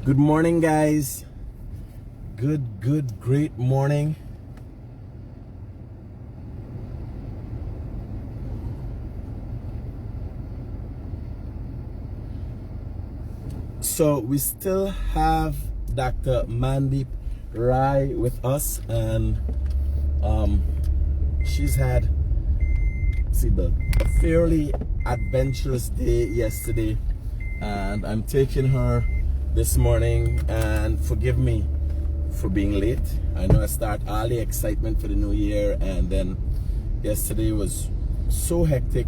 Good morning, guys. Great morning. So we still have Dr. Mandeep Rai with us, and she's had a fairly adventurous day yesterday, and I'm taking her this morning. And forgive me for being late. I know I start all the excitement for the new year, and then yesterday was so hectic.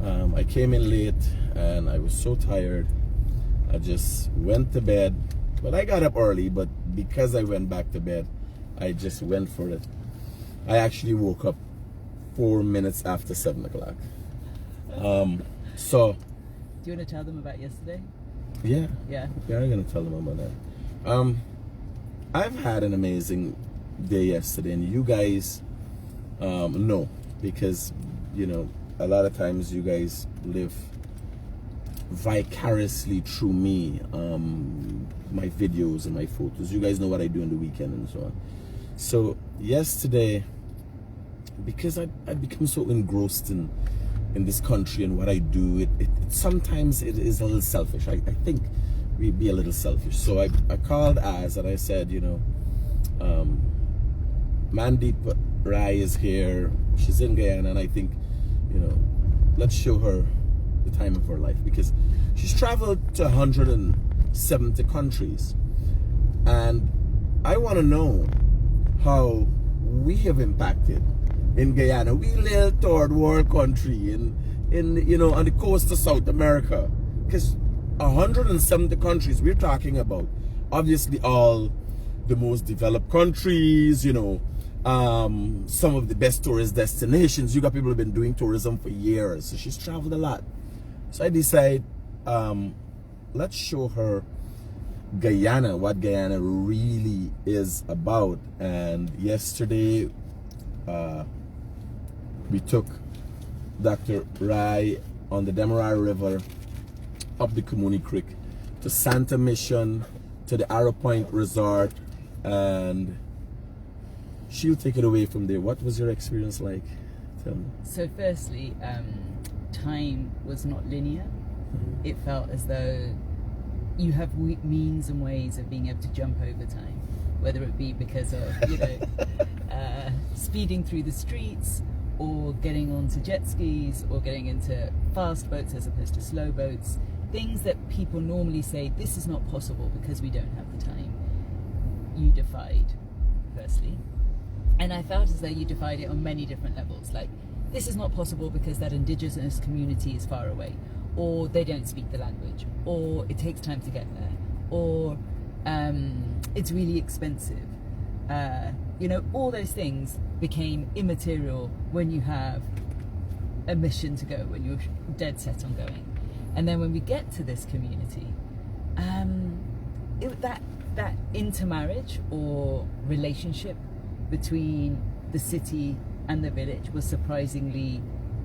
I came in late and I was so tired. I just went to bed, but I got up early. But because I went back to bed, I just went for it. I actually woke up 4 minutes after 7 o'clock. So do you want to tell them about yesterday? Yeah, I'm gonna tell them about that. I've had an amazing day yesterday, and you guys know, because a lot of times you guys live vicariously through me, my videos and my photos. You guys know what I do on the weekend and so on. So yesterday, because I've become so engrossed in this country and what I do, it sometimes it is a little selfish. I think we'd be a little selfish. So I called Az and I said, Mandeep Rai is here. She's in Guyana, and I think, let's show her the time of her life, because she's traveled to 170 countries, and I want to know how we have impacted in Guyana. We live third world country in on the coast of South America, because 170 countries we're talking about, obviously all the most developed countries, some of the best tourist destinations. You got people who've been doing tourism for years, so she's traveled a lot. So I decided, let's show her Guyana, what Guyana really is about. And yesterday, we took Dr. Rai on the Demerara River, up the Guyanese Critic, to Santa Mission, to the Arrow Point Resort, and she'll take it away from there. What was your experience like? Tell me. So firstly, time was not linear. It felt as though you have means and ways of being able to jump over time, whether it be because of speeding through the streets, or getting onto jet skis, or getting into fast boats as opposed to slow boats. Things that people normally say, this is not possible because we don't have the time. You defied, firstly. And I felt as though you defied it on many different levels. Like, this is not possible because that indigenous community is far away, or they don't speak the language, or it takes time to get there, or it's really expensive. All those things became immaterial when you have a mission to go, when you're dead set on going. And then when we get to this community, that intermarriage or relationship between the city and the village was surprisingly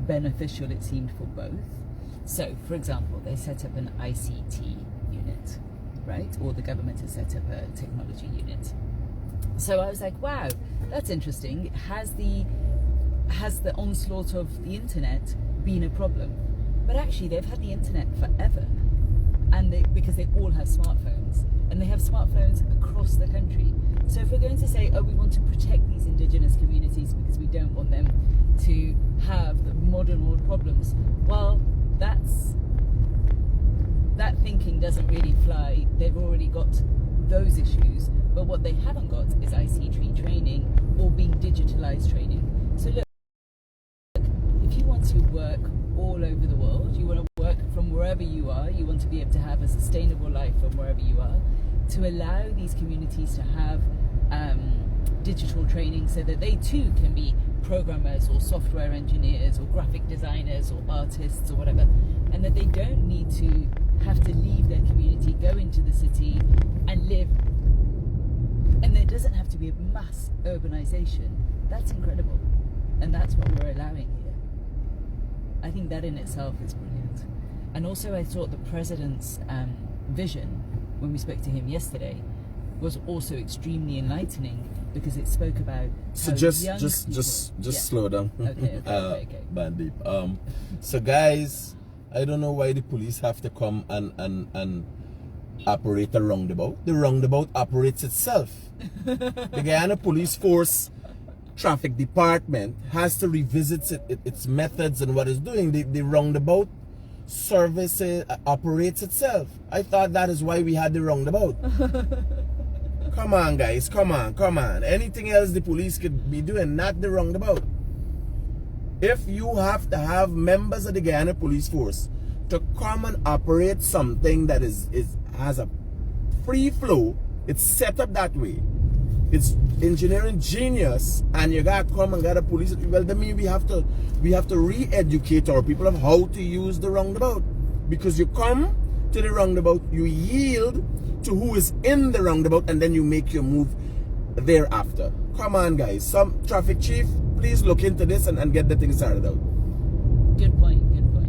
beneficial, it seemed, for both. So, for example, they set up an ICT unit, right? Or the government has set up a technology unit. So I was like, wow, that's interesting. Has the onslaught of the internet been a problem? But actually, they've had the internet forever, and because they all have smartphones, and they have smartphones across the country. So if we're going to say, oh, we want to protect these indigenous communities because we don't want them to have the modern world problems, well, that thinking doesn't really fly. They've already got those issues, but what they haven't got is ICT training or being digitalized training. So look, if you want to work all over the world, you want to work from wherever you are, you want to be able to have a sustainable life from wherever you are, to allow these communities to have digital training so that they too can be programmers or software engineers or graphic designers or artists or whatever, and that they don't need to have to leave their community, go into the city and live, and there doesn't have to be a mass urbanization. That's incredible, and that's what we're allowing here. I think that in itself is brilliant. And also I thought the president's vision when we spoke to him yesterday, was also extremely enlightening because it spoke about So how just young people- slow down. Okay. Bandit. So guys, I don't know why the police have to come and operate a roundabout. The roundabout operates itself. The Guyana Police Force Traffic Department has to revisit its methods and what it's doing. The roundabout service operates itself. I thought that is why we had the roundabout. Come on, guys. Come on. Anything else the police could be doing, not the roundabout. If you have to have members of the Guyana Police Force to come and operate something that has a free flow, it's set up that way. It's engineering genius, and you gotta come and gotta police it. Well, that means we have to re-educate our people of how to use the roundabout. Because you come to the roundabout, you yield to who is in the roundabout, and then you make your move thereafter. Come on, guys. Some traffic chief, please look into this and get the thing started out. Good point.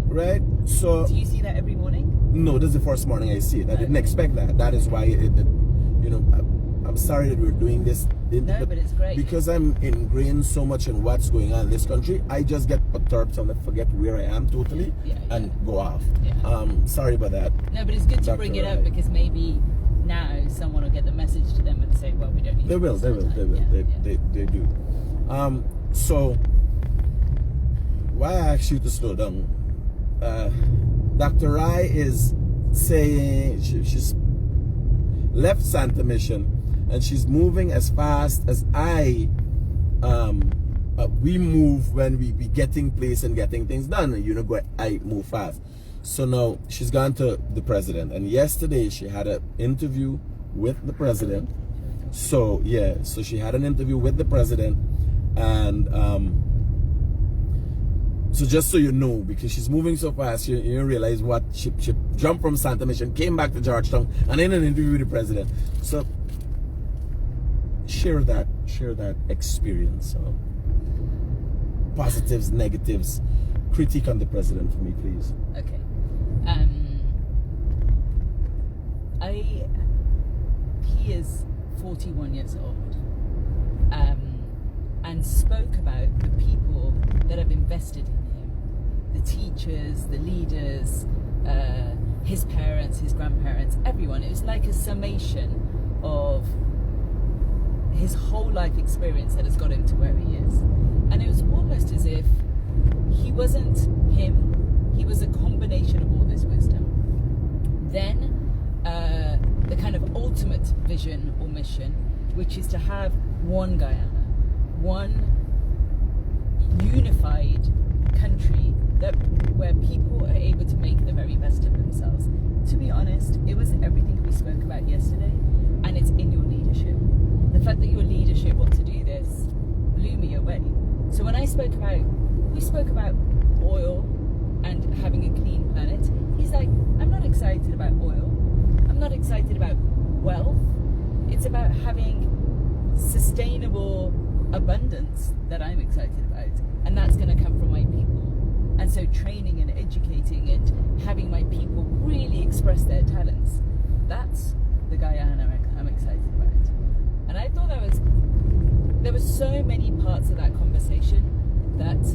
Right? So Do you see that every morning? no, this is the first morning I see it. I didn't expect that. That is why I'm sorry that we're doing this. No, but it's great. Because I'm ingrained so much in what's going on in this country, I just get perturbed and I forget where I am totally and go off. Yeah. Sorry about that. No, but it's good to Dr. bring it Rai. up because maybe now someone will get the message to them and say, well, we don't need They will. They do. So why I asked you to slow down? Dr. Rai is saying she's left Santa Mission and she's moving as fast as we move when we be getting place and getting things done. I move fast. So now she's gone to the president, and yesterday she had an interview with the president. So she had an interview with the president, and so just so you know, because she's moving so fast, you realize what she jumped from Santa Mission, came back to Georgetown, and in an interview with the president. So share that experience. Positives, negatives, critique on the president for me, please. Okay. He is 41 years old, and spoke about the people that have invested in him, the teachers, the leaders, his parents, his grandparents, everyone. It was like a summation of his whole life experience that has got him to where he is. And it was almost as if he wasn't him, he was a combination of all this wisdom. Then the kind of ultimate vision or mission, which is to have one Guyana, one unified country where people are able to make the very best of themselves. To be honest, it was everything we spoke about yesterday, and it's in your leadership. The fact that your leadership want to do this blew me away. So when we spoke about oil and having a clean planet, he's like, I'm not excited about oil. I'm not excited about wealth. It's about having sustainable abundance that I'm excited about. And that's going to come from my people. And so training and educating and having my people really express their talents, that's the Guyana I'm excited about. And I thought there were so many parts of that conversation that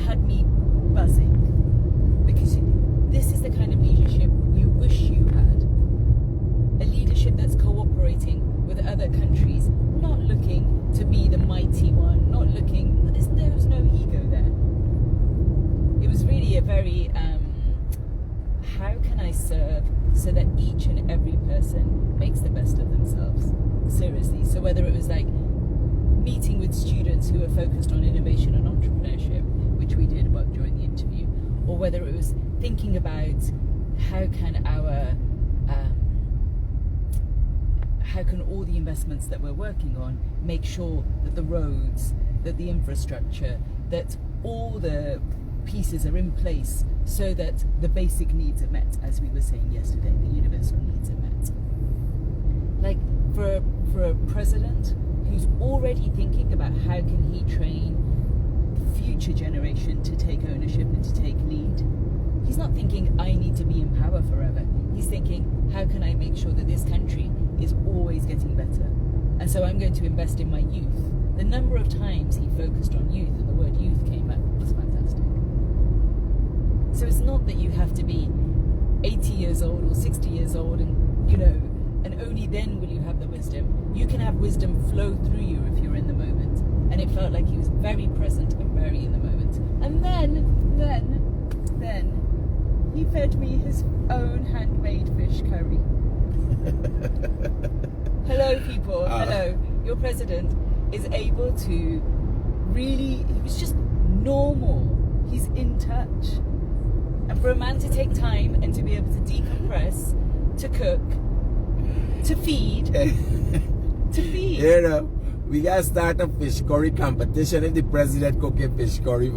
had me buzzing, because this is the kind of leadership you wish you had. A leadership that's cooperating with other countries, not looking to be the mighty one, not looking, there was no ego there. It was really a very, how can I serve so that each and every person makes the best of themselves? Seriously. So whether it was like meeting with students who are focused on innovation and entrepreneurship, which we did during the interview, or whether it was thinking about how can all the investments that we're working on make sure that the roads, that the infrastructure, that all the pieces are in place so that the basic needs are met, as we were saying yesterday, the universal needs are met. Like for a president who's already thinking about how can he train the future generation to take ownership and to take lead, he's not thinking I need to be in power forever. he's thinking, how can I make sure that this country is always getting better? And so I'm going to invest in my youth. The number of times he focused on youth and the word youth came up was fantastic. So it's not that you have to be 80 years old or 60 years old and, you know, and only then will you have the wisdom. You can have wisdom flow through you if you're in the moment. And it felt like he was very present and very in the moment. And then he fed me his own handmade fish curry. Hello, people. Hello. Your president is able to really, he was just normal. He's in touch. And for a man to take time and to be able to decompress, to cook, to feed, You know, we gotta start a fish curry competition. If the president cooking fish curry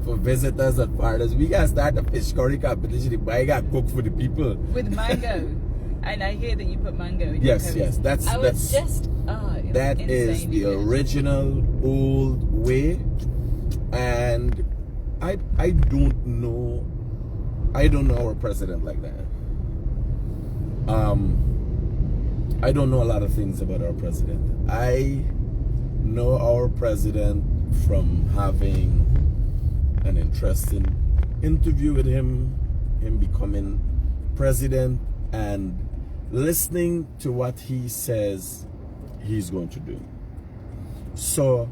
for visitors and foreigners, we gotta start a fish curry competition. The guy gotta cook for the people. With mango. And I hear that you put mango in your Yes, curry. yes. That is the original old way. And I don't know our president like that. I don't know a lot of things about our president. I know our president from having an interesting interview with him becoming president, and listening to what he says he's going to do. So,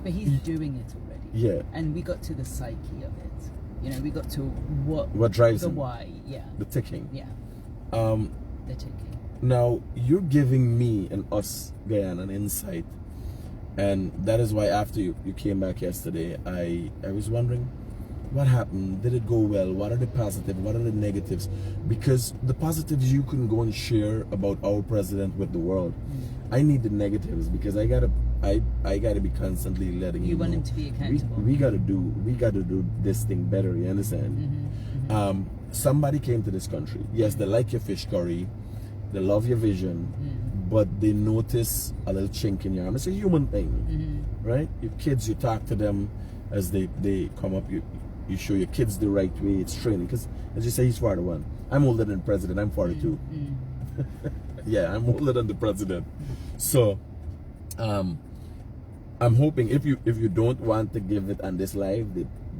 but he's doing it already. Yeah. And we got to the psyche of it. You know, we got to what drives the him. why. Yeah. The ticking. Yeah. The ticking. Now, you're giving me and us, Guyana, an insight. And that is why after you came back yesterday, I was wondering, what happened? Did it go well? What are the positives? What are the negatives? Because the positives you can go and share about our president with the world. I need the negatives because I gotta be constantly letting you know. You want him to be accountable. We gotta do this thing better. You understand? Somebody came to this country. Yes, they like your fish curry. They love your vision, but they notice a little chink in your arm. It's a human thing, right? Your kids, you talk to them as they come up. You show your kids the right way. It's training. Because, as you say, he's 41. I'm older than the president. I'm 42. Yeah, I'm older than the president. So, I'm hoping if you don't want to give it on this live,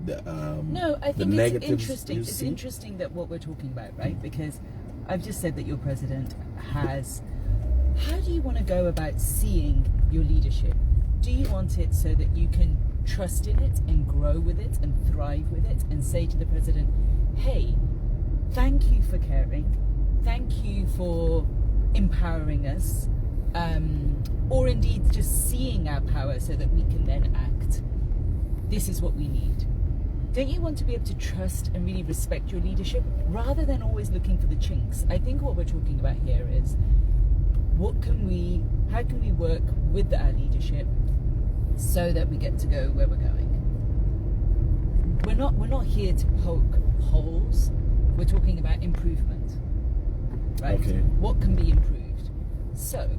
no, I think it's interesting. It's see? interesting that what we're talking about, right? Because I've just said that your president has. How do you want to go about seeing your leadership? Do you want it so that you can trust in it and grow with it and thrive with it and say to the president, hey, thank you for caring, thank you for empowering us, or indeed just seeing our power so that we can then act. This is what we need. Don't you want to be able to trust and really respect your leadership rather than always looking for the chinks? I think what we're talking about here is how can we work with our leadership so that we get to go where we're going? We're not here to poke holes. We're talking about improvement, right? Okay. What can be improved? So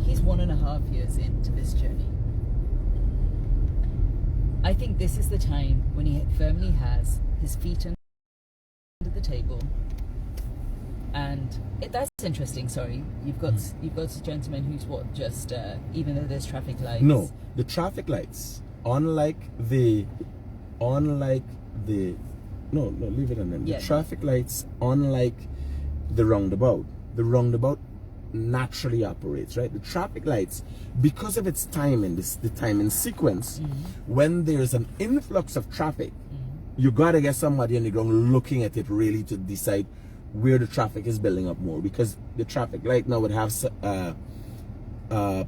he's 1.5 years into this journey. I think this is the time when he firmly has his feet under the table. And that's interesting. Sorry, you've got a gentleman who's just even though there's traffic lights. No, the traffic lights, unlike the leave it on them. Yeah. The traffic lights, unlike the roundabout naturally operates, right? The traffic lights, because of its timing, the timing sequence, when there's an influx of traffic, you gotta get somebody on the ground looking at it really to decide where the traffic is building up more, because the traffic light now would have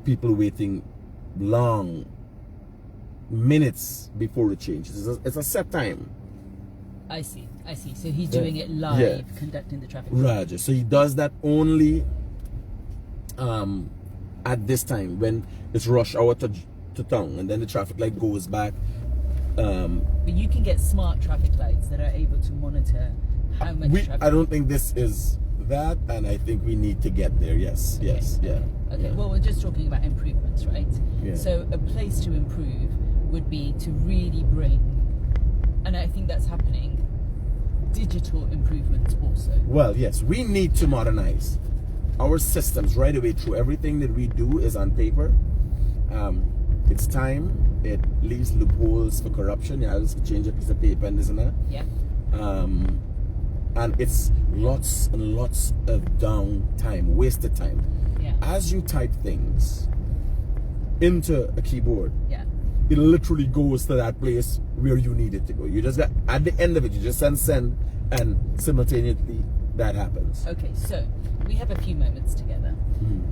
people waiting long minutes before it changes. It's a set time. I see. So he's doing it live, conducting the traffic. Roger. So he does that only at this time when it's rush hour to town, and then the traffic light goes back. But you can get smart traffic lights that are able to monitor how much traffic. I don't think this is that, and I think we need to get there. Yes, okay. yes, yeah. Okay. Yeah. Well, we're just talking about improvements, right? Yeah. So a place to improve would be to really bring, and I think that's happening digital improvements also. Well, yes, we need to modernize our systems right away through. Everything that we do is on paper. It's time. It leaves loopholes for corruption. You have to change a piece of paper and this and that. Yeah. And it's lots and lots of downtime, wasted time. Yeah. As you type things into a keyboard, Yeah. it literally goes to that place where you need it to go. You just got, at the end of it, you just send, and simultaneously that happens. Okay, so we have a few moments together. Mhm.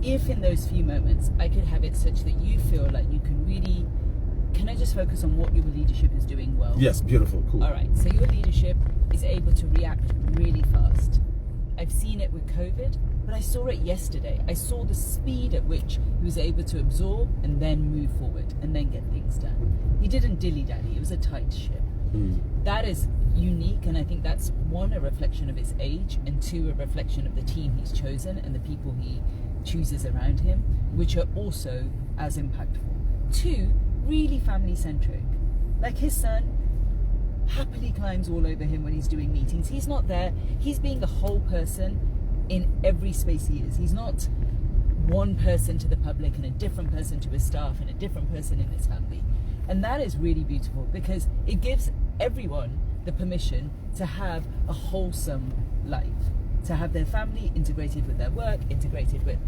If in those few moments I could have it such that you feel like you can really, can I just focus on what your leadership is doing well? Yes, beautiful, cool. All right, so your leadership is able to react really fast. I've seen it with COVID, but I saw it yesterday. I saw the speed at which he was able to absorb and then move forward and then get things done. He didn't dilly-dally, it was a tight ship. That is unique, and I think that's one, a reflection of his age, and two, a reflection of the team he's chosen and the people he chooses around him, which are also as impactful. Two, really family-centric. Like his son happily climbs all over him when he's doing meetings. He's not there. He's being a whole person in every space he is. He's not one person to the public and a different person to his staff and a different person in his family. And that is really beautiful because it gives everyone the permission to have a wholesome life, to have their family integrated with their work, integrated with,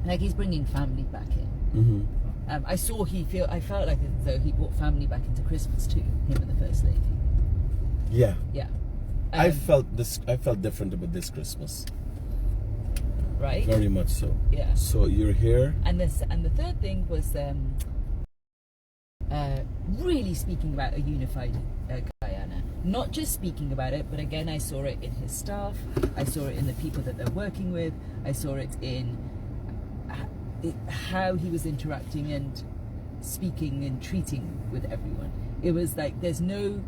like he's bringing family back in. I felt like as though he brought family back into Christmas too, him and the First Lady. Yeah. Yeah. I felt different about this Christmas. Right? Very much so. Yeah. So you're here. And the third thing was really speaking about a unified Guyana. Not just speaking about it, but again, I saw it in his staff. I saw it in the people that they're working with. I saw it in how he was interacting and speaking and treating with everyone. It was like there's no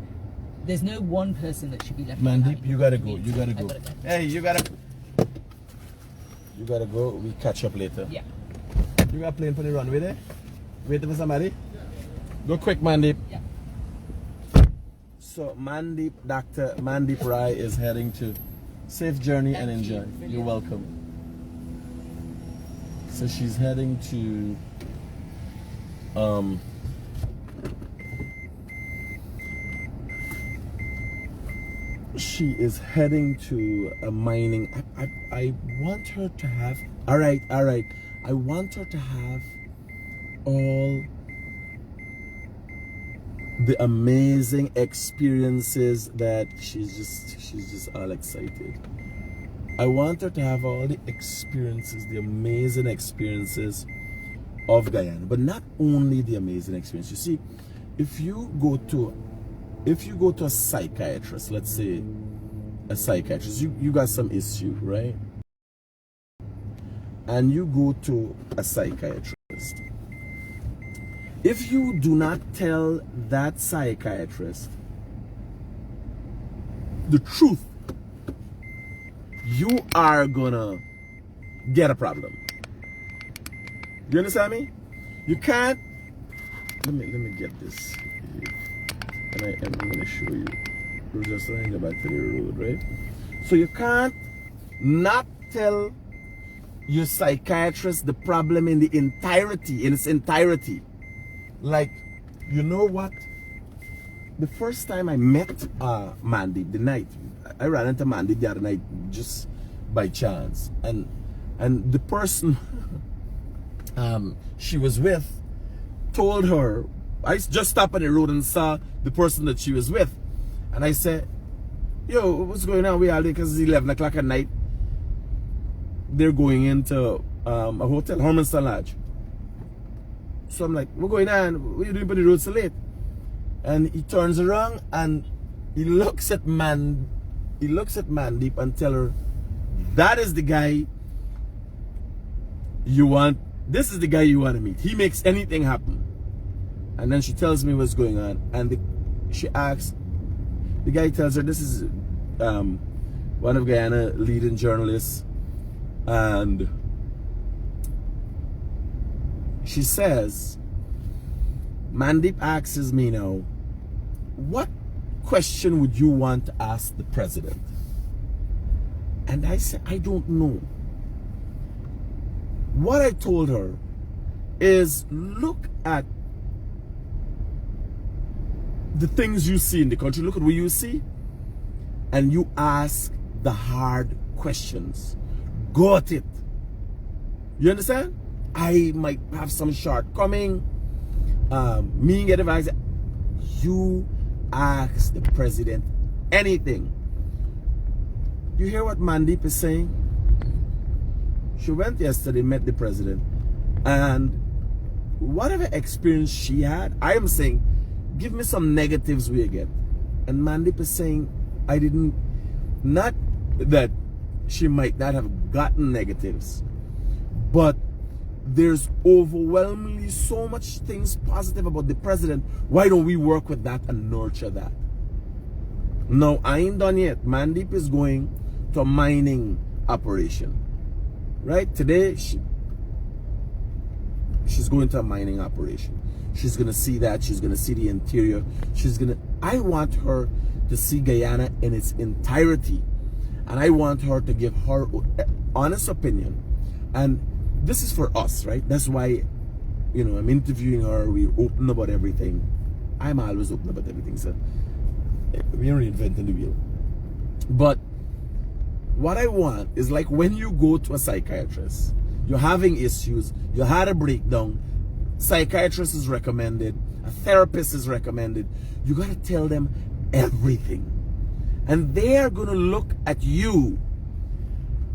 one person that should be left behind. Mandeep, you gotta go. You gotta go. gotta go. Hey, you gotta go. We catch up later. Yeah. You got plane for the runway there? Waiting for somebody? Go quick, Mandeep. Yeah. So Dr. Mandeep Rai is heading to safe journey and Thank you. enjoy. Brilliant. You're welcome. So she's heading to she is heading to a mining. I want her to have all right. I want her to have all the amazing experiences that she's just all excited. I want her to have all the experiences, the amazing experiences of Guyana, but not only the amazing experience. You see, if you go to a psychiatrist, let's say a psychiatrist, you got some issue, right? And you go to a psychiatrist. If you do not tell that psychiatrist the truth, you are gonna get a problem. You understand me? You can't. Let me get this, and I'm gonna show you. We're just going to go back to the road, right? So you can't not tell your psychiatrist the problem in its entirety. Like, you know what? The first time I met Mandeep, the night I ran into Mandeep the other night just by chance, and the person she was with told her, I just stopped on the road and saw the person that she was with, and I said, "Yo, what's going on? We are there because it's 11 o'clock at night. They're going into a hotel, Hermanstown Lodge." So I'm like, "What's going on? What are you doing by the road so late?" And he turns around and he looks at Mandeep and tell her, "That is the guy you want. This is the guy you want to meet. He makes anything happen." And then she tells me what's going on, and she asks, the guy tells her, this is one of Guyana leading journalists, and she says, Mandeep asks me now, what question would you want to ask the president? And I said, I don't know. What I told her is, look at the things you see in the country. Look at what you see. And you ask the hard questions. Got it. You understand? I might have some shortcoming. Me get advice. You ask the president anything. You hear what Mandeep is saying? She went yesterday, met the president, and whatever experience she had, I am saying, give me some negatives we get. And Mandeep is saying, I didn't, not that she might not have gotten negatives, but there's overwhelmingly so much things positive about the president. Why don't we work with that and nurture that? No, I ain't done yet. Mandeep is going to a mining operation. Right? Today, she's going to a mining operation. She's going to see that. She's going to see the interior. I want her to see Guyana in its entirety. And I want her to give her honest opinion. And this is for us, right? That's why, you know, I'm interviewing her. We're open about everything. I'm always open about everything, so we're reinventing the wheel. But what I want is, like, when you go to a psychiatrist, you're having issues, you had a breakdown, psychiatrist is recommended, a therapist is recommended, you got to tell them everything. And they're going to look at you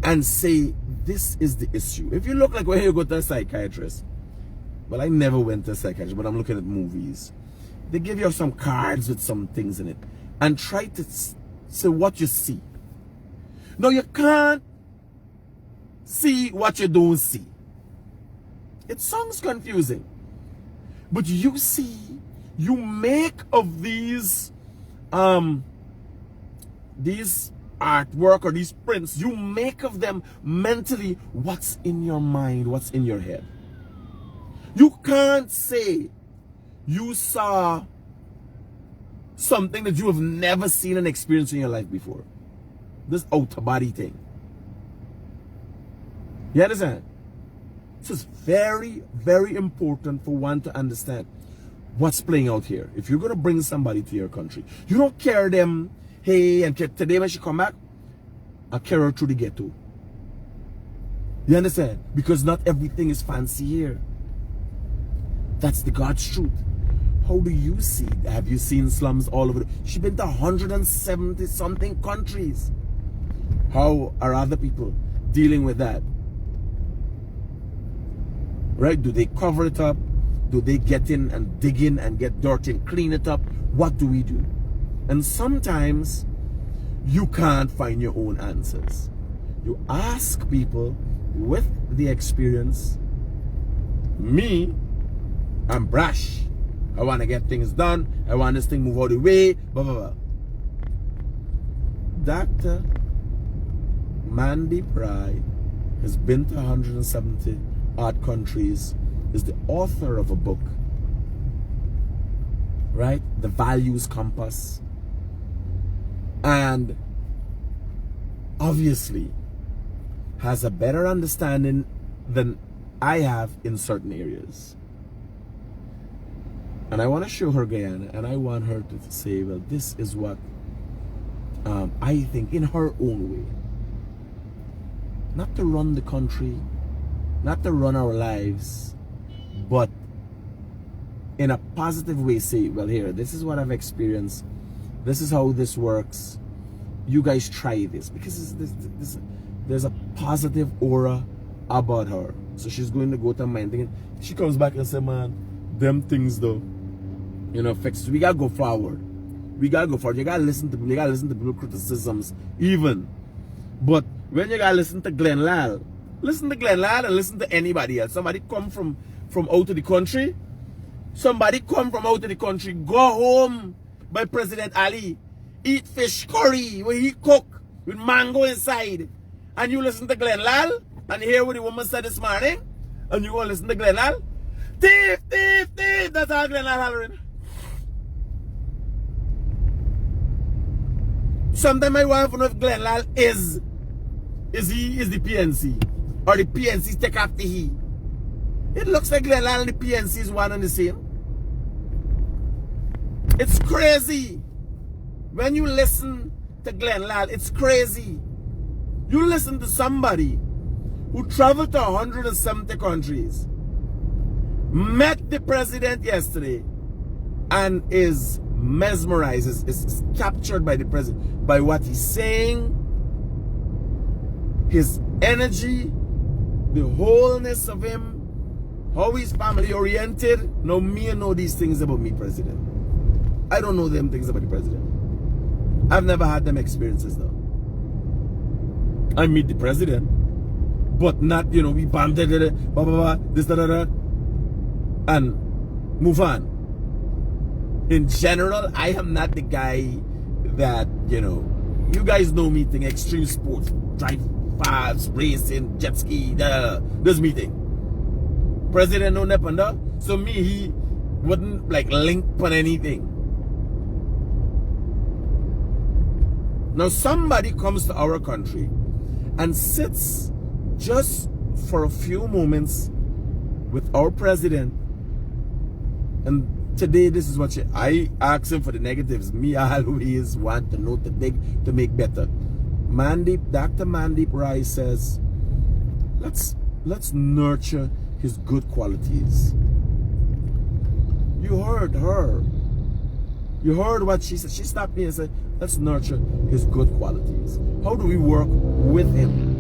and say, this is the issue. If you look like when you go to a psychiatrist, well, I never went to a psychiatrist, but I'm looking at movies. They give you some cards with some things in it and try to say what you see. No, you can't see what you don't see. It sounds confusing. But you see, you make of these artwork or these prints, you make of them mentally what's in your mind, what's in your head. You can't say you saw something that you have never seen and experienced in your life before. This outer body thing. You understand? This is very, very important for one to understand what's playing out here. If you're going to bring somebody to your country, you don't carry them, hey, and today when she come back, I carry her through the ghetto. You understand? Because not everything is fancy here. That's the God's truth. How do you see? Have you seen slums all over? She's been to 170 something countries. How are other people dealing with that? Right? Do they cover it up? Do they get in and dig in and get dirty and clean it up? What do we do? And sometimes you can't find your own answers. You ask people with the experience. Me, I'm brash. I want to get things done. I want this thing move out of the way. Blah, blah, blah. Dr. Mandeep Rai has been to 170 odd countries, is the author of a book, right? The Values Compass. And obviously has a better understanding than I have in certain areas. And I want to show her Guyana, and I want her to say, well, this is what I think in her own way. Not to run the country, not to run our lives, but in a positive way say, well, here, this is what I've experienced. This is how this works. You guys try this. Because there's a positive aura about her. So she's going to go to mind thinking. She comes back and says, man, them things though, you know, fix. We gotta go forward. We gotta go forward. You gotta listen to people. You gotta listen to people criticisms even. But when you gotta listen to Glenn Lal and listen to anybody else. Somebody come from out of the country. Somebody come from out of the country. Go home by President Ali. Eat fish curry where he cook with mango inside. And you listen to Glenn Lal and hear what the woman said this morning. And you go and listen to Glenn Lal. Thief, thief, thief. That's all Glenn Lal hollering. Sometimes I want to know if Glenn Lal is the PNC, or the PNC take after he. It looks like Glenn Lal and the PNC is one and the same. It's crazy. When you listen to Glenn Lal, it's crazy. You listen to somebody who traveled to 170 countries, met the president yesterday, and is mesmerized, is captured by the president, by what he's saying, his energy, the wholeness of him, how he's family oriented. Now me know these things about me, president. I don't know them things about the president. I've never had them experiences though. I meet the president, but not, you know, we bam, da, da, da, blah, blah, blah, this, da, da, da, and move on. In general, I am not the guy that, you know, you guys know me thing, extreme sports, drive fast, racing, jet ski, this meeting. President no nepanda, so me, he wouldn't like link on anything. Now somebody comes to our country and sits just for a few moments with our president, and today this is what I ask him for the negatives. Me always want to know to make better. Dr. Mandeep Rai says, let's nurture his good qualities. You heard her. You heard what she said. She stopped me and said, let's nurture his good qualities. How do we work with him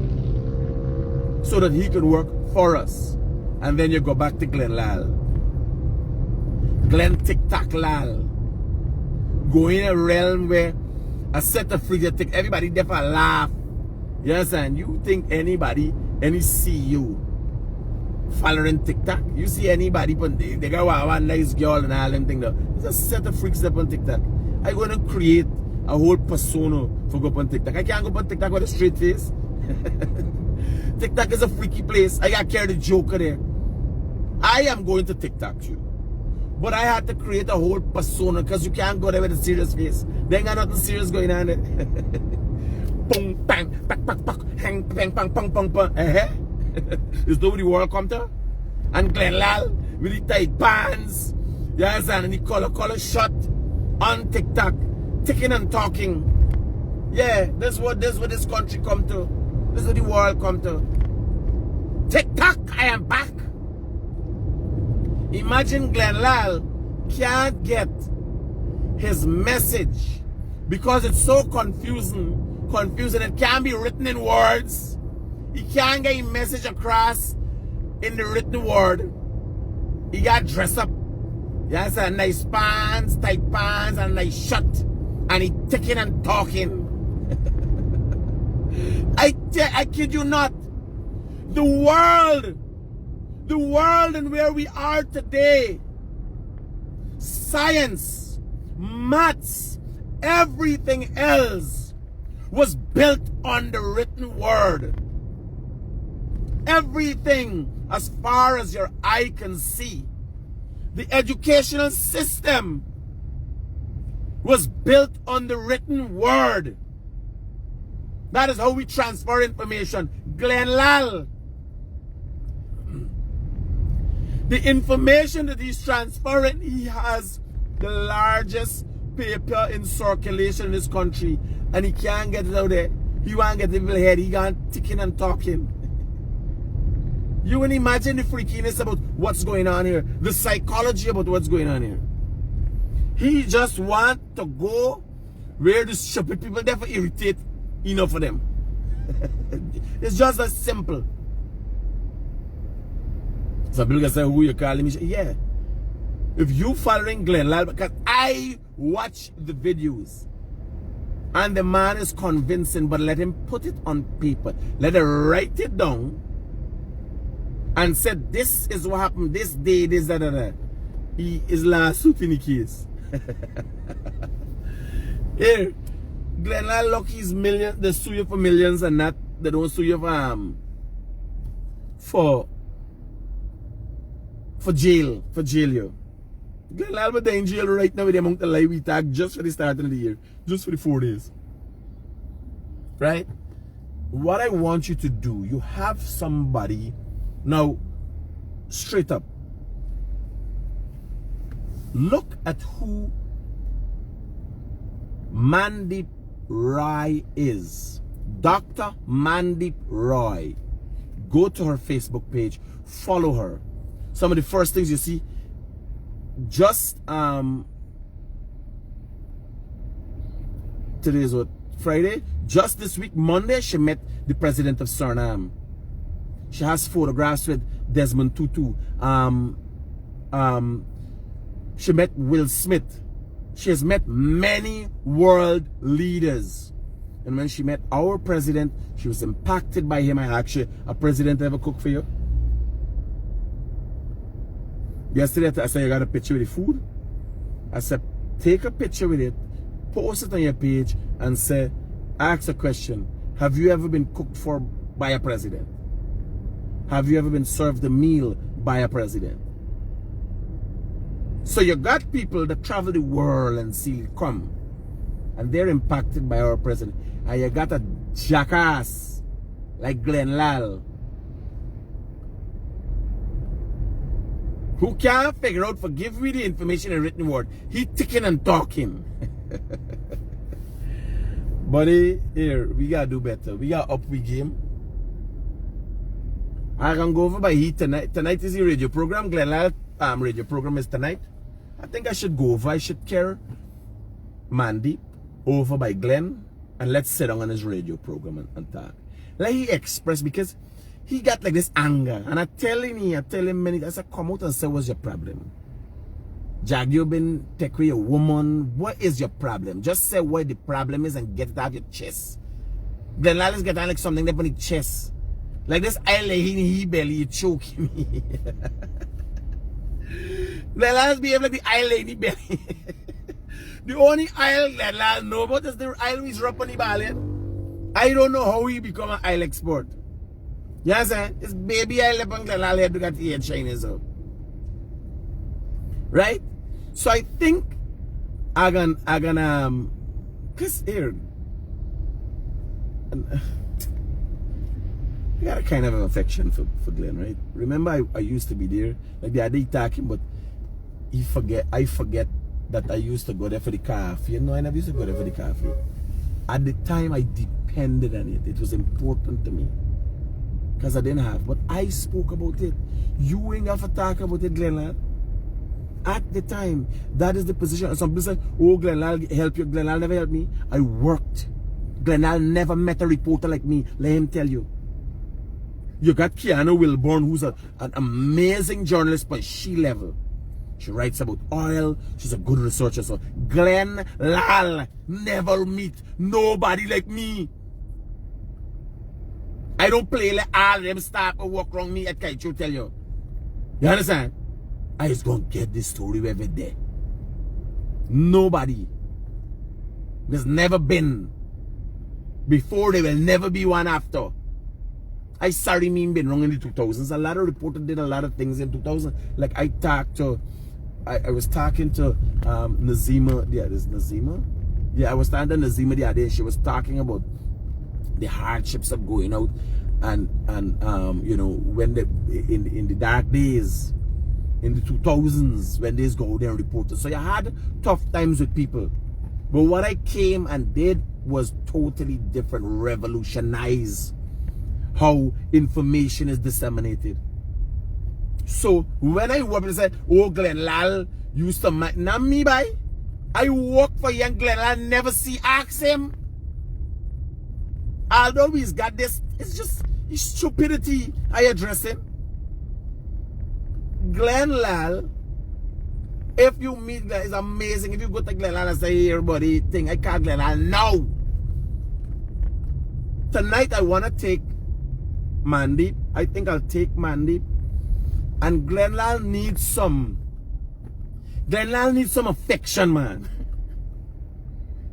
so that he can work for us? And then you go back to Glenn Lal. Glenn Tic-Tac Lal. Go in a realm where a set of freaks that take everybody there for a laugh. You understand? You think anybody, any CEO following TikTok, you see anybody, they got one nice girl and all them things. There's a set of freaks up on TikTok. I'm going to create a whole persona for go up on TikTok. I can't go up on TikTok with a straight face. TikTok is a freaky place. I got carried the joker there. I am going to TikTok too. But I had to create a whole persona because you can't go there with a serious face. There ain't got nothing serious going on there. Boom, bang, pak, pak, pak, hang, bang, pang, pang, pang, pang. Is that what the world come to? And Glenn Lal with the tight bands, yes, and the color shot on TikTok, ticking and talking. Yeah, this is what this country come to. This is what the world come to. TikTok, I am back. Imagine Glenn Lal can't get his message because it's so confusing. It can't be written in words. He can't get his message across in the written word. He got dressed up. Yes, a nice pants, tight pants, and a nice shirt. And he ticking and talking. I kid you not. The world and where we are today, science, maths, everything else was built on the written word. Everything as far as your eye can see. The educational system was built on the written word. That is how we transfer information. Glenn Lal, the information that he's transferring, he has the largest paper in circulation in this country, and he can't get it out there. He won't get it in his head. He can't ticking and talking. You can imagine the freakiness about what's going on here, the psychology about what's going on here. He just want to go where the stupid people there for irritate enough for them. It's just as simple. Some people can say, who you calling me? Yeah. If you following Glenn Lal, because I watch the videos and the man is convincing, but let him put it on paper. Let him write it down and said, this is what happened this day, this, that. He is last suit in the case. Here, Glenn Lal, look, he's millions, they sue you for millions and that, they don't sue you for jail you. Glenn Lal was in jail right now with the amount of life we tag just for the start of the year, just for the 4 days. right? What I want you to do, you have somebody now, straight up, look at who Mandeep Roy is. Dr. Mandeep Roy. Go to her Facebook page, follow her. Some of the first things you see, just today is what, Friday? Just this week, Monday, she met the president of Suriname. She has photographs with Desmond Tutu. She met Will Smith. She has met many world leaders. And when she met our president, she was impacted by him. I asked you, a president ever cook for you? Yesterday, I said, you got a picture with the food? I said, take a picture with it, post it on your page, and say, ask a question. Have you ever been cooked for by a president? Have you ever been served a meal by a president? So you got people that travel the world and see come, and they're impacted by our president. And you got a jackass like Glenn Lal, who can't figure out, forgive me the information in written word. He ticking and talking. Buddy, here, we gotta do better. We gotta up we game. I can go over by Heat tonight. Tonight is the radio program. Glenn Lal radio program is tonight. I think I should go over. I should carry Mandeep over by Glenn, and let's sit down on his radio program and talk. Let he express, because he got like this anger. And I tell him many, I said, come out and say what's your problem. Jag, you been take away a woman. What is your problem? Just say what the problem is and get it out of your chest. Glenn Lal is getting like something up on his chest. Like this island he belly, you choking me. Glenn Lal behave like the island he belly. The only isle Glenn Lal know about is the isle he's up on the ballion. I don't know how he become an isle export. You understand? It's baby isle up on Glenn Lal head to get the head Chinese out. Right? So I think I gonna cause here I got a kind of an affection for Glenn, right? Remember I used to be there, like the other day talking, but I forget that I used to go there for the coffee. You know, I never used to go there for the coffee. At the time I depended on it. It was important to me. Because I didn't have. But I spoke about it. You ain't have to talk about it, Glenn Lal. At the time, that is the position. And some people say, oh, Glenn Lal help you. Glenn Lal never helped me. I worked. Glenn Lal never met a reporter like me. Let him tell you. You got Kiana Wilborn, who's an amazing journalist, but she level. She writes about oil. She's a good researcher. So Glenn Lal never meet nobody like me. I don't play like all them staff or walk around me at Kaicho, tell you. You understand? I just gonna get this story every day. Nobody. There's never been. Before, there will never be one after. I sorry me been wrong in the 2000s. A lot of reporters did a lot of things in 2000. Like I was talking to Nazima. Yeah, there's Nazima. Yeah, I was talking to Nazima the other day. She was talking about the hardships of going out and you know, when in the dark days in the 2000s when they go there and report. So you had tough times with people. But what I came and did was totally different. Revolutionize how information is disseminated. So when I work and said, oh, Glenn Lal used to not me by. I work for young Glenn Lal, never see ask him. Although he's got this, it's just his stupidity I address him. Glenn Lal, if you meet Glenn, it's amazing. If you go to Glenn Lal and say, hey, everybody, think I call Glenn Lal now. Tonight I want to take Mandeep. I think I'll take Mandeep. And Glenn Lal needs some affection, man.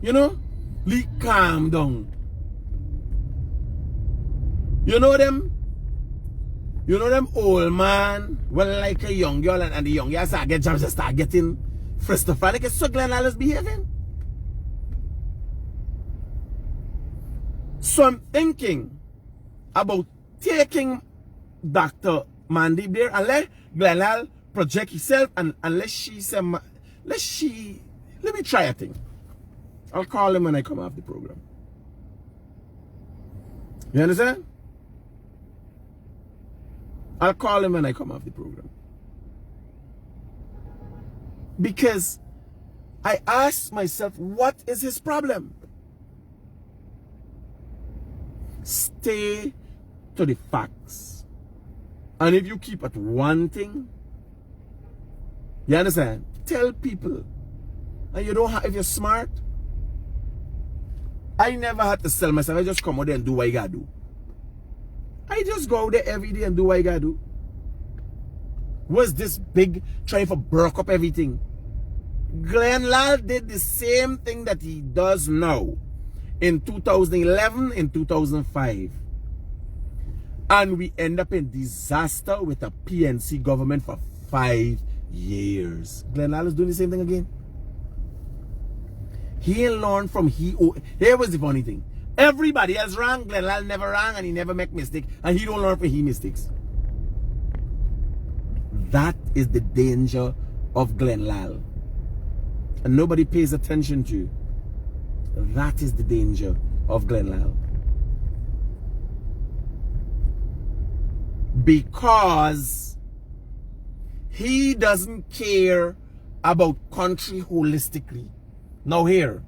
You know? Lee, calm down. You know them old man, well, like a young girl, and the young girl start get jobs and start getting frustrated. So Glenn Lal is behaving. So I'm thinking about taking Dr. Mandy there and let Glenal project himself and let me try a thing. I'll call him when I come off the program. You understand? I'll call him when I come off the program. Because I asked myself, what is his problem? Stay to the facts. And if you keep at one thing, you understand? Tell people. And you don't have, if you're smart, I never had to sell myself. I just come out there and do what I gotta do. I just go out there every day and do what I gotta do. Was this big trying to break up everything? Glenn Lal did the same thing that he does now in 2011, in 2005. And we end up in disaster with a PNC government for 5 years. Glenn Lal is doing the same thing again. He ain't learned from here was the funny thing. Everybody else wrong. Glenn Lal never wrong and he never make mistake. And he don't learn from his mistakes. That is the danger of Glenn Lal. And nobody pays attention to. That is the danger of Glenn Lal. Because he doesn't care about country holistically. Now here,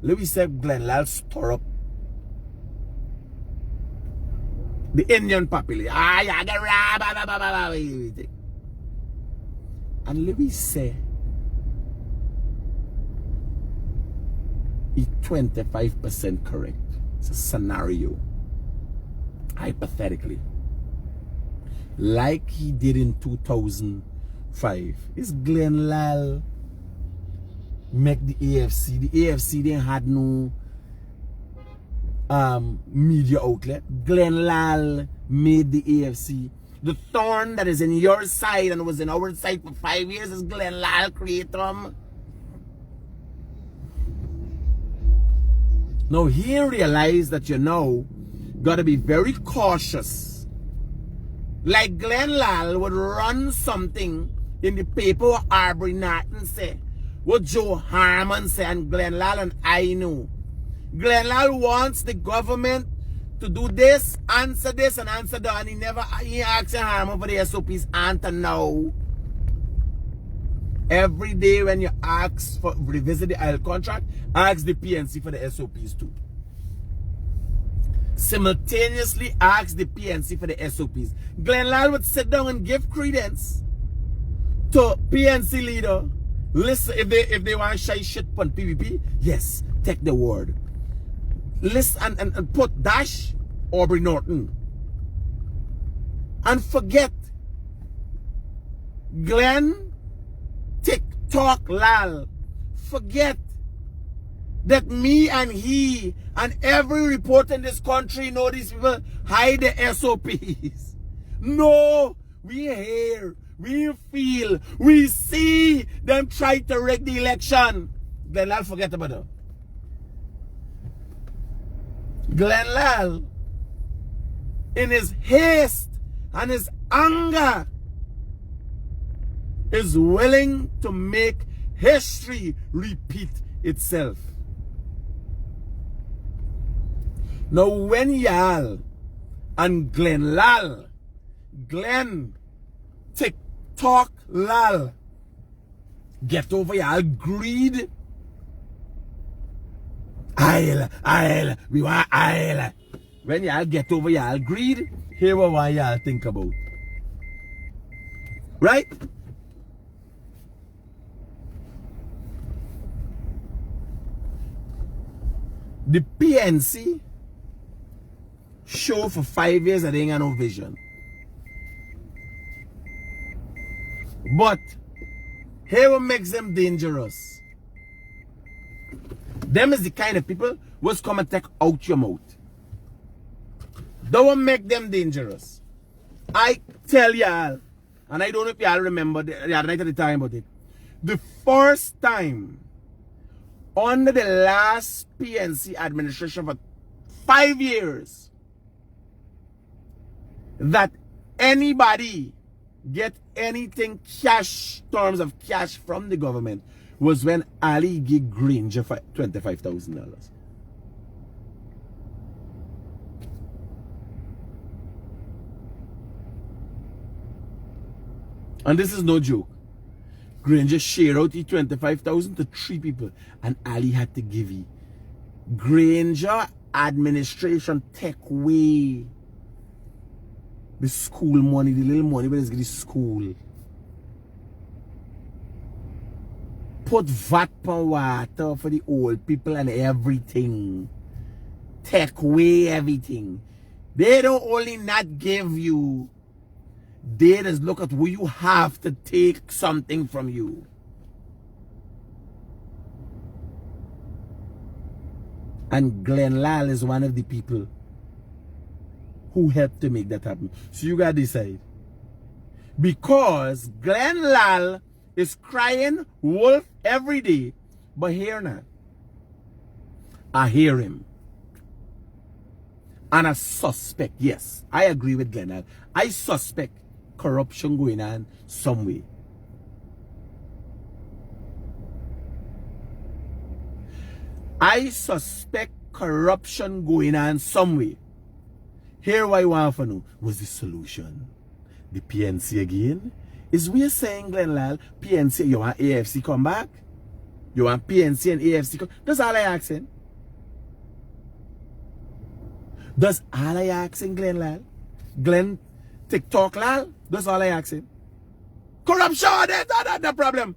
Louis said Glenn Lal stir up the Indian population. And Louis said he's 25% correct. It's a scenario. Hypothetically. Like he did in 2005. Is Glenn Lal make the AFC? The AFC didn't had no media outlet. Glenn Lal made the AFC. The thorn that is in your side and was in our side for 5 years is Glenn Lal create them. Now he realized that gotta be very cautious. Like Glenn Lal would run something in the paper what Arbery Norton say, what Joe Harmon say, and Glenn Lal and I know. Glenn Lal wants the government to do this, answer this, and answer that, and he asks Harmon for the SOPs answer now. Every day when you ask for revisit the oil contract, ask the PNC for the SOPs too. Simultaneously ask the PNC for the SOPs. Glenn Lal would sit down and give credence to PNC leader. Listen, if they want shy shit on PVP, yes, take the word. Listen and put dash Aubrey Norton. And forget Glenn TikTok Lal. Forget that me and he and every reporter in this country know these people hide the SOPs. No, we hear, we feel, we see them try to rig the election. Glenn Lal, forget about that. Glenn Lal, in his haste and his anger, is willing to make history repeat itself. Now when y'all and Glenn Lal, Glenn TikTok Lal, get over y'all greed, we want aisle. When y'all get over y'all greed, here what y'all think about. Right? The PNC show for 5 years that they ain't got no vision. But here what makes them dangerous. Them is the kind of people who's come and take out your mouth. Don't make them dangerous. I tell y'all, and I don't know if y'all remember the other night at the time about it. The first time under the last PNC administration for 5 years that anybody get anything cash, terms of cash from the government, was when Ali gave Granger for $25,000. And this is no joke. Granger shared out the 25,000 to 3 people, and Ali had to give it. Granger administration take away the school money, the little money, but it's the school. Put VAT on water for the old people and everything. Take away everything. They don't only not give you, they just look at who you have to take something from you. And Glenn Lal is one of the people who helped to make that happen. So you gotta decide. Because Glenn Lal is crying wolf every day, but hear not. I hear him. And I suspect, yes, I agree with Glenn Lal. I suspect corruption going on somewhere. I suspect corruption going on somewhere. Here what I want to know, was the solution the PNC again? Is we saying, Glenn Lal, PNC, you want AFC come back? You want PNC and AFC come? That's all I asking. That's all I asking, Glenn Lal. Glenn TikTok Lal, that's all I asking. Corruption, that's the problem.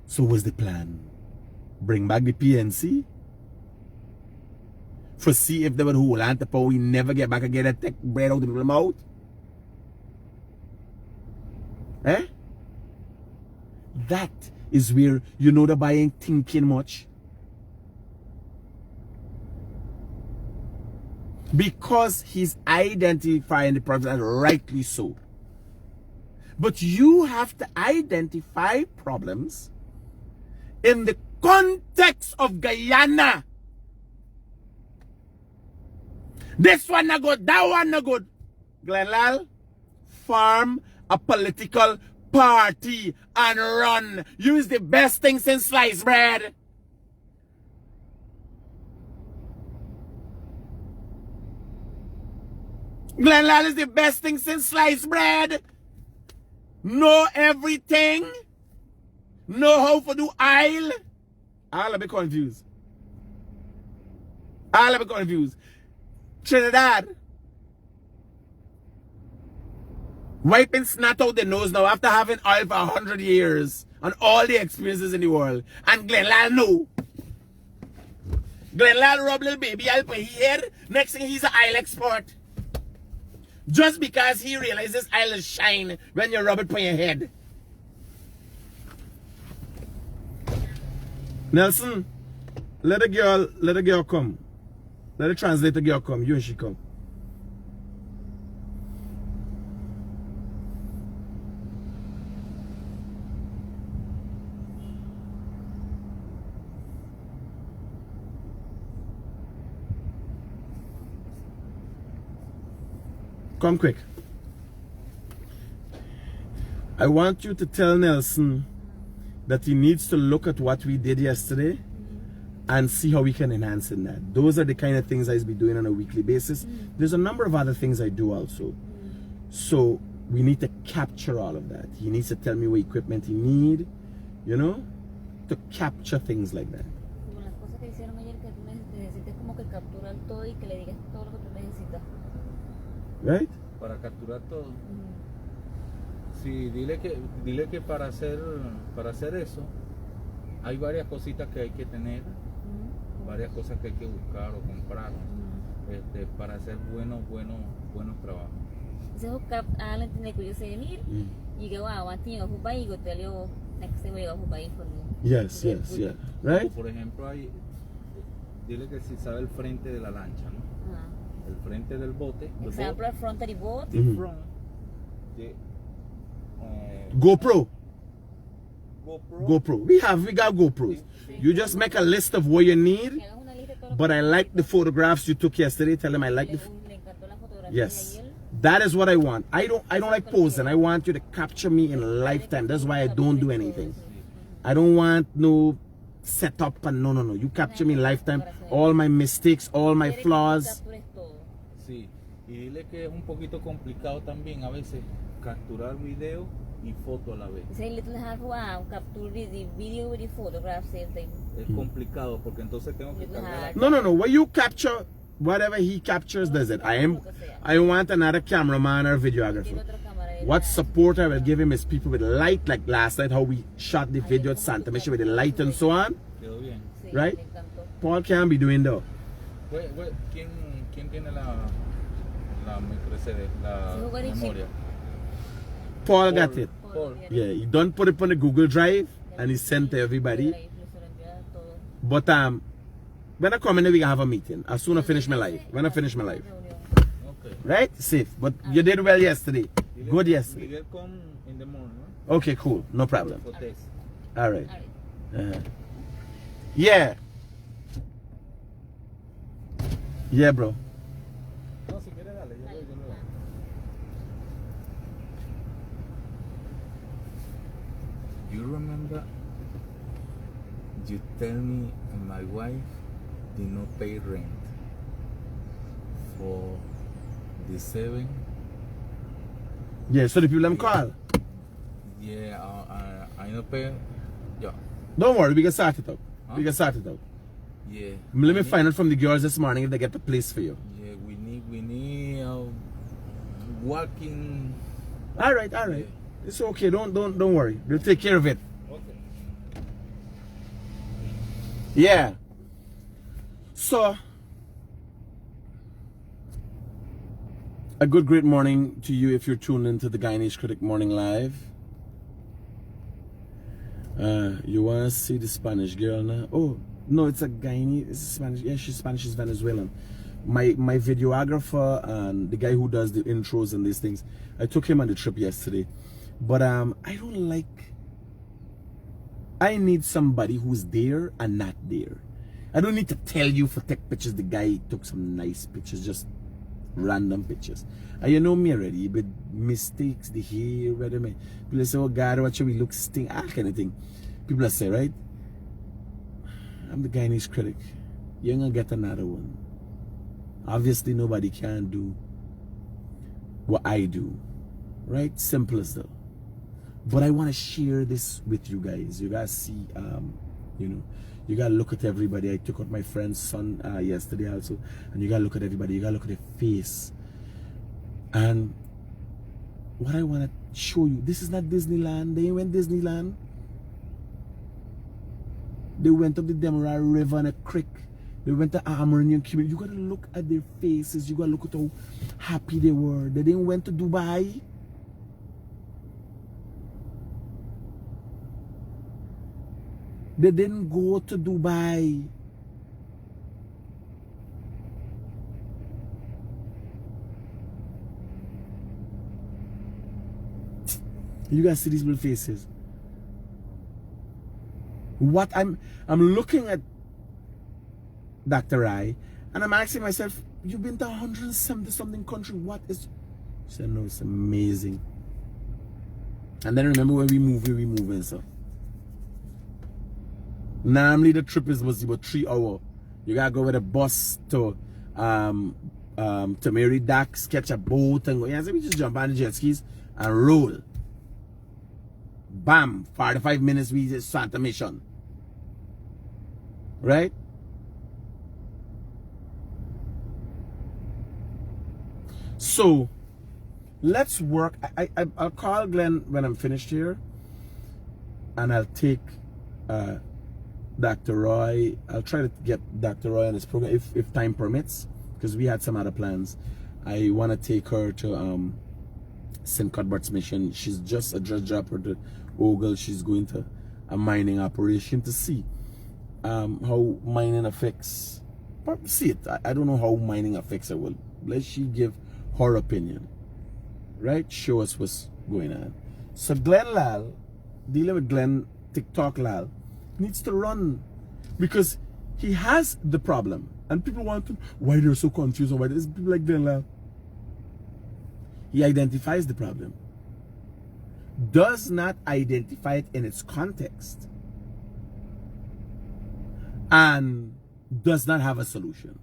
So what's the plan? Bring back the PNC? For see if they would hold on to power, we never get back again and take bread out of people's mouth? Eh? That is where you know the boy ain't thinking much. Because he's identifying the problem, and rightly so. But you have to identify problems in the context of Guyana. This one not good, that one not good. Glenn Lal, form a political party and run. Use the best thing since sliced bread. Glenn Lal is the best thing since sliced bread. Know everything. Know how to do aisle. I'll be confused. I'll be confused. Trinidad. Wiping snot out the nose now after having oil for 100 years and all the experiences in the world. And Glenn Lal know. Glenn Lal rub little baby oil for his head. Next thing he's an oil export. Just because he realizes oil is shine when you rub it on your head. Nelson, let a girl come. Let the translator girl come. You and she come. Come quick. I want you to tell Nelson that he needs to look at what we did yesterday and see how we can enhance in that. Those are the kind of things I'll be doing on a weekly basis. There's a number of other things I do also. So we need to capture all of that. He needs to tell me what equipment he need, you know, to capture things like that. Right? Para capturar todo. Sí, dile que para hacer eso hay varias cositas que hay que tener, varias cosas que hay que buscar o comprar, para hacer buenos trabajos. Yes, yeah. Right? Por ejemplo, dile que si sabe el frente de la lancha, ¿no? El frente del bote. Example, el front of the boat. The front. GoPro. We got GoPros. You just make a list of what you need but I like the photographs you took yesterday. Tell him I like the. Le encantó la fotografía Yes, de ayer. that is what I want. I don't like posing. I want you to capture me in lifetime. That's why I don't do anything. I don't want no setup and no. You capture me in lifetime. All my mistakes, all my Quiere que tú flaws. captures todo. Sí, y dile que es un poquito complicado también a veces capturar video y foto a la vez. Say little hard wow, capture the video with the photograph same time. Es complicado porque entonces tengo que cargar la No. When you capture, whatever he captures, does it. I want another cameraman or Tiene videographer. otra cámara de What la- support I will give him is people with light, like last night how we shot the video at Santa Misha with the light and so on. Quedó bien. Sí, Right? le encantó. Paul can't be doing that. ¿Quién tiene la micro SD, la Sí, jugar en memoria? Paul got it. Paul. Yeah, he don't put it on the Google Drive and he sent to everybody. Le envió a todo. But when I come in, we can have a meeting. As soon as I finish my life. When I finish my life. Reunión. Okay. Right? Safe. But you did well yesterday. Dile Good que yesterday. Miguel come in the morning, ¿no? Okay, cool. No problem. For test. All right. All right. Yeah. Yeah, bro. No, si quiere dale, yo lo veo. You remember you tell me my wife did not pay rent for the 7? Yeah, so the people them call. Yeah, I not pay. Yeah, Don't worry, we can sort it out. Huh? We can sort it out. yeah. Let me find out from the girls this morning if they get the place for you. Yeah, we need working. All right. It's okay. Don't worry. We'll take care of it. Okay. Yeah. So, a good, great morning to you if you're tuned into the Guyanese Critic Morning Live. You want to see the Spanish girl now? Oh, no, it's a Guyanese. It's Spanish. Yeah, she's Spanish. She's Venezuelan. My videographer and the guy who does the intros and these things, I took him on the trip yesterday. But I don't like. I need somebody who's there and not there. I don't need to tell you for take pictures. The guy took some nice pictures, just random pictures. And you know me already, but mistakes, the hair, whether me people say, oh God, what should we look stink, all kind of thing. People say, right? I'm the Guyanese critic. You're gonna get another one. Obviously, nobody can do what I do, right? Simple as that. But I want to share this with you guys. You guys see, you know, you gotta look at everybody. I took out my friend's son yesterday also, and you gotta look at everybody. You gotta look at their face. And what I want to show you, this is not Disneyland. They went Disneyland. They went up the Demerara River and a creek. They went to Armenian community. You gotta look at their faces. You gotta look at how happy they were. They didn't went to Dubai. They didn't go to Dubai. You guys see these little faces. What I'm looking at Dr. Rai and I'm asking myself, you've been to 170 something country. What is? She said, no, it's amazing. And then remember when we move and stuff. Normally the trip is must be about 3 hours. You gotta go with a bus to Mary Docks, catch a boat and go. Yeah, so we just jump on the jet skis and roll. Bam! 45 minutes we just Santa Mission. Right? So let's work. I'll call Glenn when I'm finished here, and I'll take Dr. Roy. I'll try to get Dr. Roy on this program if time permits, because we had some other plans. I want to take her to St. Cuthbert's Mission. She's just a judge dropper to Ogle. She's going to a mining operation to see how mining affects. See it. I don't know how mining affects her. Well, let she give her opinion. Right? Show us what's going on. So Glenn Lal, dealing with Glenn TikTok Lal, needs to run because he has the problem. And people want to, why they're so confused, or why there's people like Glenn. He identifies the problem, does not identify it in its context, and does not have a solution.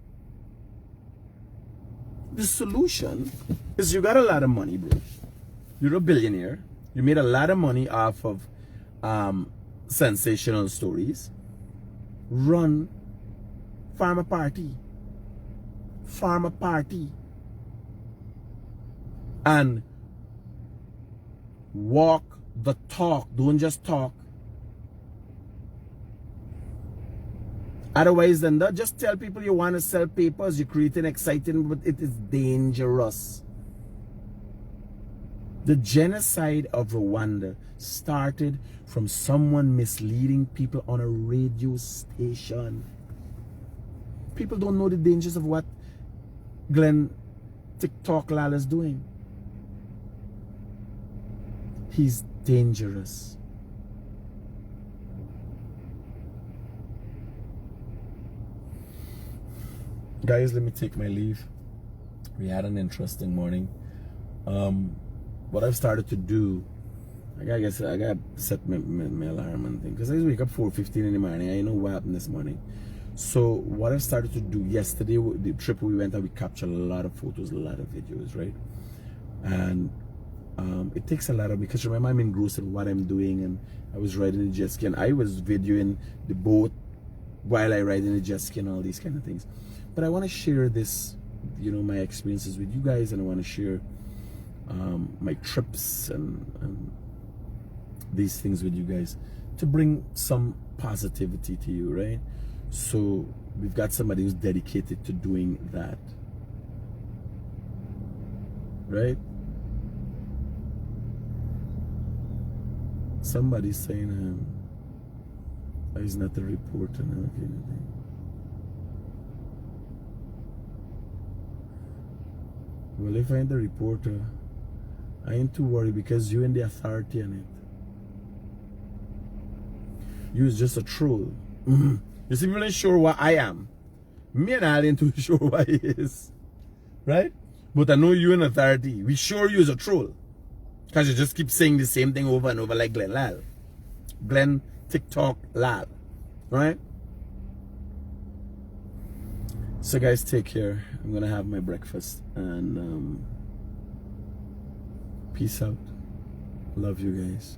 The solution is you got a lot of money, bro. You're a billionaire. You made a lot of money off of sensational stories. Run farm a party. Farm a party. And walk the talk. Don't just talk. Otherwise than that, just tell people you want to sell papers. You're creating exciting, but it is dangerous. The genocide of Rwanda started from someone misleading people on a radio station. People don't know the dangers of what Glenn TikTok Lal is doing. He's dangerous. Guys, let me take my leave. We had an interesting morning. What I've started to do, I gotta set my alarm and thing, because I wake up 4:15 in the morning. I know what happened this morning. So what I've started to do yesterday, the trip we went on, we captured a lot of photos, a lot of videos, right? And it takes a lot of, because remember I'm engrossed in what I'm doing, and I was riding the jet ski, and I was videoing the boat while I ride in the jet ski and all these kind of things. But I want to share this, you know, my experiences with you guys, and I want to share my trips and these things with you guys to bring some positivity to you, right? So we've got somebody who's dedicated to doing that, right? Somebody's saying he's not a reporter and everything. Well, if I ain't the reporter, I ain't too worried, because you and the authority on it. You is just a troll. You see, me not sure what I am. Me and I ain't too sure what he is. Right? But I know you and authority. We sure you is a troll. Because you just keep saying the same thing over and over like Glenn Lal. Glenn TikTok Lal. Right? So guys, take care. I'm gonna have my breakfast, and peace out. Love you guys.